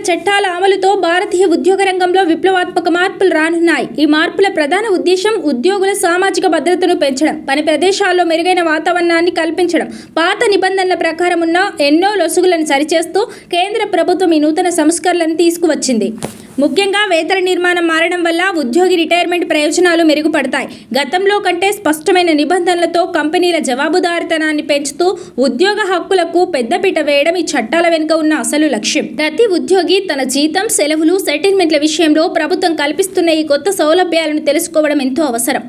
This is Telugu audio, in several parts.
చట్టాల అమలుతో భారతీయ ఉద్యోగ రంగంలో విప్లవాత్మక మార్పులు రానున్నాయి. ఈ మార్పుల ప్రధాన ఉద్దేశం ఉద్యోగుల సామాజిక భద్రతను పెంచడం, పని ప్రదేశాల్లో మెరుగైన వాతావరణాన్ని కల్పించడం. పాత నిబంధనల ప్రకారం ఉన్న ఎన్నో లొసుగులను సరిచేస్తూ కేంద్ర ప్రభుత్వం ఈ నూతన సంస్కరణలను తీసుకువచ్చింది. ముఖ్యంగా వేతన నిర్మాణం మారడం వల్ల ఉద్యోగి రిటైర్మెంట్ ప్రయోజనాలు మెరుగుపడతాయి. గతంలో కంటే స్పష్టమైన నిబంధనలతో కంపెనీల జవాబుదారీతనాన్ని పెంచుతూ ఉద్యోగ హక్కులకు పెద్దపీట వేయడం ఈ చట్టాల వెనుక ఉన్న అసలు లక్ష్యం. ప్రతి ఉద్యోగి తన జీతం, సెలవులు, సెటిల్మెంట్ల విషయంలో ప్రభుత్వం కల్పిస్తున్న ఈ కొత్త సౌలభ్యాలను తెలుసుకోవడం ఎంతో అవసరం.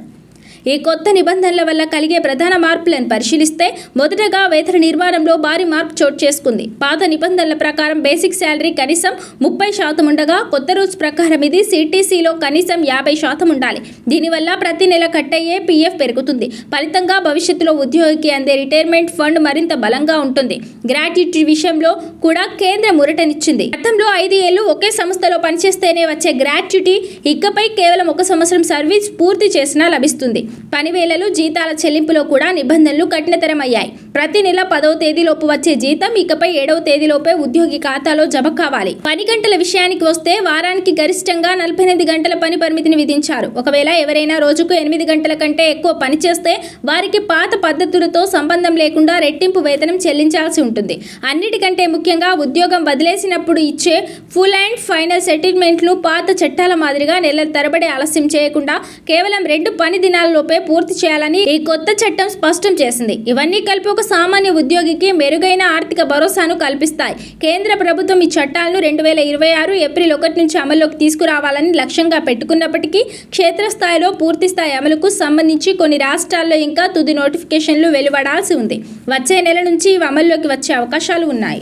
ఈ కొత్త నిబంధనల వల్ల కలిగే ప్రధాన మార్పులను పరిశీలిస్తే మొదటగా వేతన నిర్మాణంలో భారీ మార్పు చోటు చేసుకుంది. పాత నిబంధనల ప్రకారం బేసిక్ శాలరీ కనీసం 30% ఉండగా కొత్త రూల్స్ ప్రకారం ఇది సిటీసీలో కనీసం 50% ఉండాలి. దీనివల్ల ప్రతి నెల కట్టయ్యే పీఎఫ్ పెరుగుతుంది. ఫలితంగా భవిష్యత్తులో ఉద్యోగికి అందే రిటైర్మెంట్ ఫండ్ మరింత బలంగా ఉంటుంది. గ్రాట్యుటీ విషయంలో కూడా కేంద్రం ఊరటనిచ్చింది. గతంలో 5 ఏళ్లు ఒకే సంస్థలో పనిచేస్తేనే వచ్చే గ్రాట్యుటీ ఇకపై కేవలం 1 సంవత్సరం సర్వీస్ పూర్తి చేసినా లభిస్తుంది. పనివేళలు, జీతాల చెల్లింపులో కూడా నిబంధనలు కఠినతరమయ్యాయి. ప్రతి నెల 10వ తేదీలోపు వచ్చే జీతం ఇకపై 7వ తేదీలోపే ఉద్యోగి ఖాతాలో జమ కావాలి. పని గంటల విషయానికి వస్తే వారానికి గరిష్టంగా 48 గంటల పని పరిమితిని విధించారు. ఒకవేళ ఎవరైనా రోజుకు 8 గంటల కంటే ఎక్కువ పని చేస్తే వారికి పాత పద్ధతులతో సంబంధం లేకుండా రెట్టింపు వేతనం చెల్లించాల్సి ఉంటుంది. అన్నిటికంటే ముఖ్యంగా ఉద్యోగం వదిలేసినప్పుడు ఇచ్చే ఫుల్ అండ్ ఫైనల్ సెటిల్మెంట్లు పాత చట్టాల మాదిరిగా నెలల తరబడి ఆలస్యం చేయకుండా కేవలం 2 పని దినాల్లో పూర్తి చేయాలని ఈ కొత్త చట్టం స్పష్టం చేసింది. ఇవన్నీ కలిపి ఒక సామాన్య ఉద్యోగికి మెరుగైన ఆర్థిక భరోసాను కల్పిస్తాయి. కేంద్ర ప్రభుత్వం ఈ చట్టాలను 2026 ఏప్రిల్ 1 నుంచి అమల్లోకి తీసుకురావాలని లక్ష్యంగా పెట్టుకున్నప్పటికీ క్షేత్రస్థాయిలో పూర్తిస్థాయి అమలుకు సంబంధించి కొన్ని రాష్ట్రాల్లో ఇంకా తుది నోటిఫికేషన్లు వెలువడాల్సి ఉంది. వచ్చే నెల నుంచి ఇవి అమల్లోకి వచ్చే అవకాశాలు ఉన్నాయి.